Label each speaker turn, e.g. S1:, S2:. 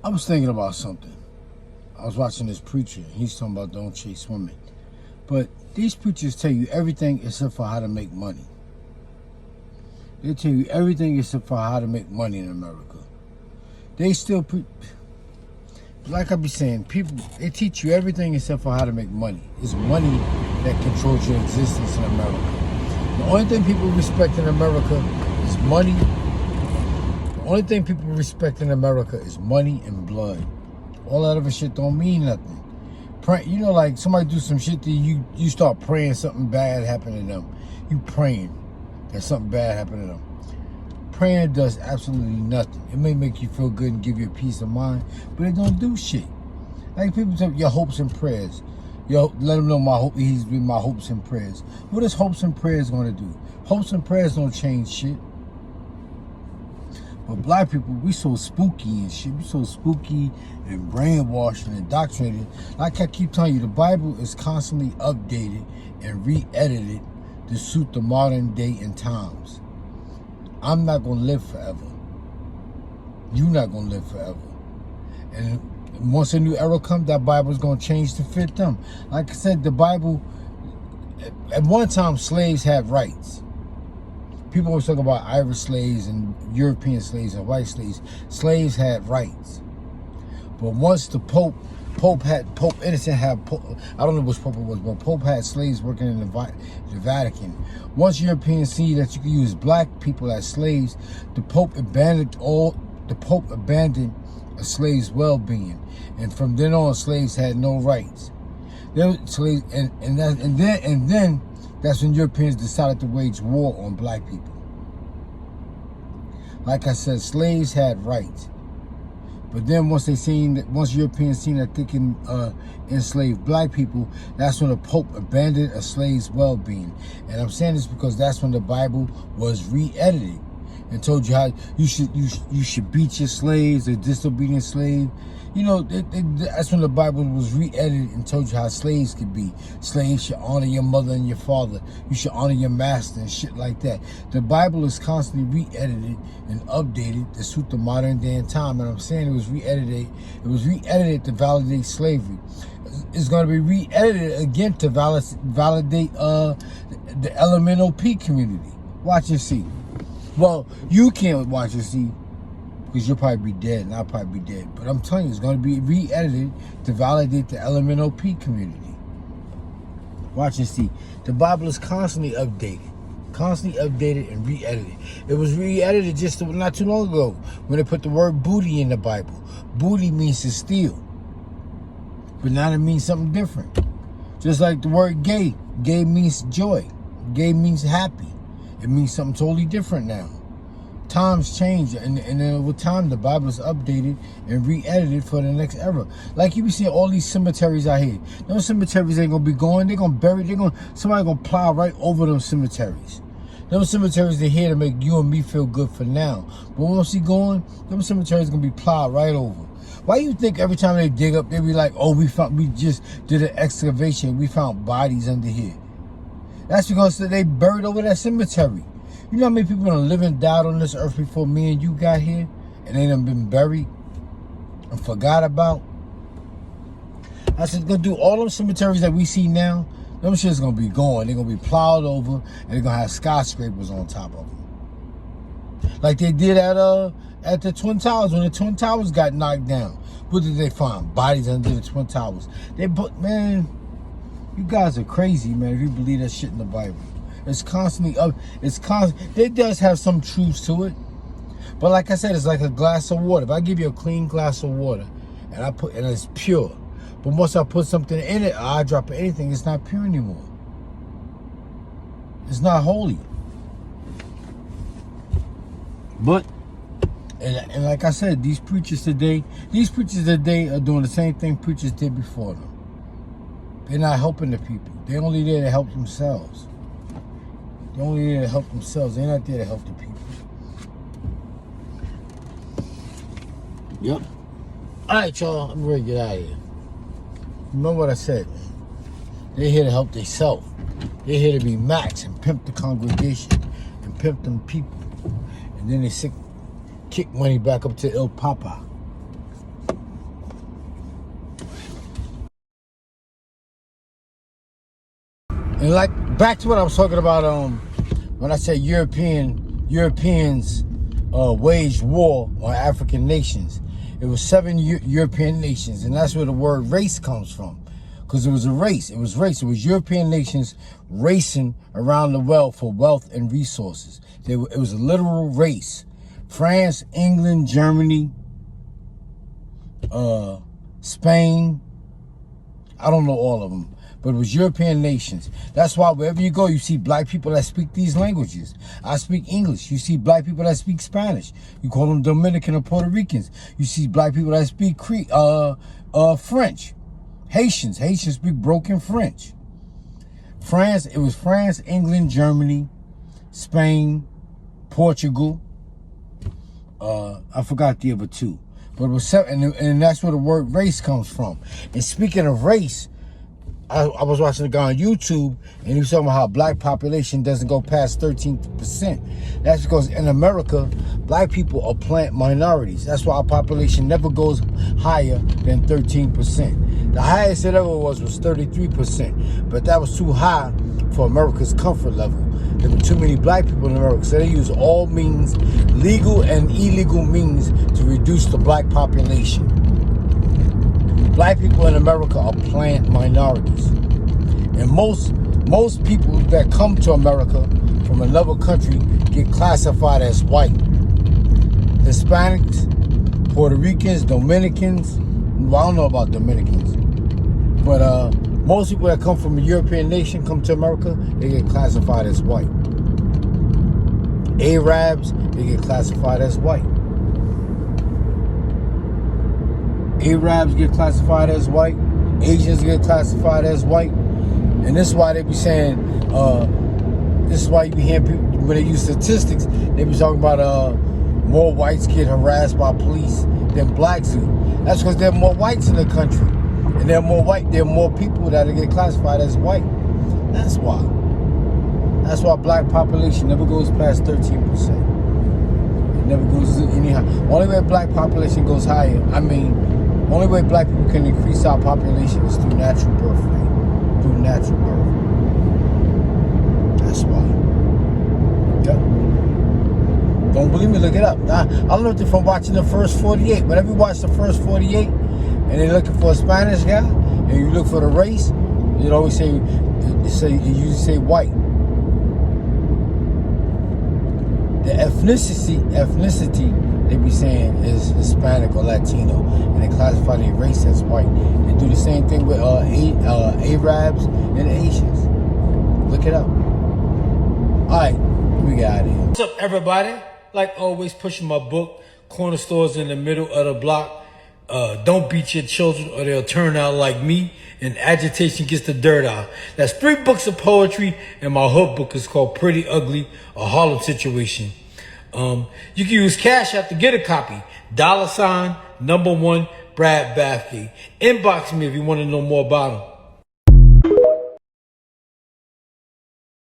S1: I was thinking about something. I was watching this preacher. He's talking about don't chase women. But these preachers tell you everything except for how to make money. They tell you everything except for how to make money in America. They still, like I be saying, people, they teach you everything except for how to make money. It's money that controls your existence in America. The only thing people respect in America is money. The only thing people respect in America is money and blood. All that other shit don't mean nothing. You know, like somebody do some shit to you, you start praying something bad happen to them. You praying that something bad happen to them. Praying does absolutely nothing. It may make you feel good and give you a peace of mind, but it don't do shit. Like people tell your hopes and prayers. Yo, let him know he's with my hopes and prayers. What is hopes and prayers going to do? Hopes and prayers don't change shit. But black people, we so spooky and shit. We so spooky and brainwashed and indoctrinated. Like I keep telling you, the Bible is constantly updated and re-edited to suit the modern day and times. I'm not going to live forever. You're not going to live forever. And once a new era comes, that Bible is going to change to fit them. Like I said, the Bible, at one time, slaves had rights. People always talk about Irish slaves and European slaves and white slaves. Slaves had rights. But once the Pope Innocent had, I don't know which Pope it was, but Pope had slaves working in the Vatican. Once Europeans see that you can use black people as slaves, the Pope abandoned a slave's well-being, and from then on, slaves had no rights. They were slaves, and then that's when Europeans decided to wage war on black people. Like I said, slaves had rights. But then once Europeans seen that they can enslave black people, that's when the Pope abandoned a slave's well-being. And I'm saying this because that's when the Bible was re-edited and told you how you should beat your slaves, a disobedient slave. You know, that's when the Bible was re-edited and told you how slaves could be. Slaves should honor your mother and your father. You should honor your master and shit like that. The Bible is constantly re-edited and updated to suit the modern day and time. And I'm saying it was re-edited. It was re-edited to validate slavery. It's going to be re-edited again to validate the LMNOP community. Watch and see. Well, you can't watch and see, because you'll probably be dead and I'll probably be dead. But I'm telling you, it's going to be re-edited to validate the LMNOP community. Watch and see. The Bible is constantly updated and re-edited. It was re-edited just not too long ago when they put the word booty in the Bible. Booty means to steal. But now it means something different. Just like the word gay. Gay means joy. Gay means happy. It means something totally different now. Times change, and then over time, the Bible is updated and re-edited for the next era. Like you be seeing all these cemeteries out here. Those cemeteries ain't gonna be going. They're gonna bury. Somebody gonna plow right over them cemeteries. Those cemeteries are here to make you and me feel good for now. But once you going, those cemeteries gonna be plowed right over. Why you think every time they dig up, they be like, "Oh, we just did an excavation. We found bodies under here." That's because they buried over that cemetery. You know how many people done lived and died on this earth before me and you got here? And they done been buried and forgot about? I said, gonna do all those cemeteries that we see now, them shit's gonna be gone. They're gonna be plowed over, and they're gonna have skyscrapers on top of them. Like they did at the Twin Towers, when the Twin Towers got knocked down. What did they find? Bodies under the Twin Towers. Man, you guys are crazy, man, if you believe that shit in the Bible. It's constantly up. It does have some truth to it. But like I said, it's like a glass of water. If I give you a clean glass of water and it's pure, but once I put something in it, I drop anything, it's not pure anymore. It's not holy. But and like I said, these preachers today are doing the same thing preachers did before them. They're not helping the people. They're only there to help themselves. They're only there to help themselves. They're not there to help the people. Yep. All right, y'all. I'm ready to get out of here. Remember what I said. They're here to help themselves. They're here to be max and pimp the congregation and pimp them people. And then they kick money back up to Il Papa. And like back to what I was talking about, when I said Europeans waged war on African nations. It was 7 European nations, and that's where the word race comes from. Because it was a race. It was race. It was European nations racing around the world for wealth and resources. It was a literal race. France, England, Germany, Spain. I don't know all of them. But it was European nations. That's why wherever you go, you see black people that speak these languages. I speak English. You see black people that speak Spanish. You call them Dominican or Puerto Ricans. You see black people that speak French. Haitians speak broken French. France, it was France, England, Germany, Spain, Portugal. I forgot the other two. But it was 7, and that's where the word race comes from. And speaking of race, I was watching a guy on YouTube, and he was talking about how black population doesn't go past 13%. That's because in America, black people are plant minorities. That's why our population never goes higher than 13%. The highest it ever was 33%, but that was too high for America's comfort level. There were too many black people in America, so they use all means, legal and illegal means, to reduce the black population. Black people in America are plant minorities. And most people that come to America from another country get classified as white. Hispanics, Puerto Ricans, Dominicans. Well, I don't know about Dominicans. But most people that come from a European nation come to America, they get classified as white. Arabs, they get classified as white. Arabs get classified as white. Asians get classified as white. And this is why they be saying, this is why you be hearing people, when they use statistics, they be talking about more whites get harassed by police than blacks do. That's because there are more whites in the country. And there are more people that get classified as white. That's why. That's why black population never goes past 13%. It never goes any higher. Only way black population goes higher, only way black people can increase our population is through natural birth rate. Through natural birth. That's why. Yeah. Don't believe me? Look it up. I learned it from watching the first 48. Whenever you watch the first 48 and they're looking for a Spanish guy and you look for the race, you always say, you usually say white. The ethnicity they be saying is Hispanic or Latino, and they classify their race as white. They do the same thing with Arabs and Asians. Look it up. Alright, we got out of here. What's up, everybody? Like always, pushing my book, corner stores in the middle of the block. Don't beat your children or they'll turn out like me, and Agitation Gets the Dirt Out. That's 3 books of poetry, and my hook book is called Pretty Ugly, a Harlem Situation. You can use Cash App to get a copy. $1 #1 Brad Bathgate. Inbox me if you want to know more about them.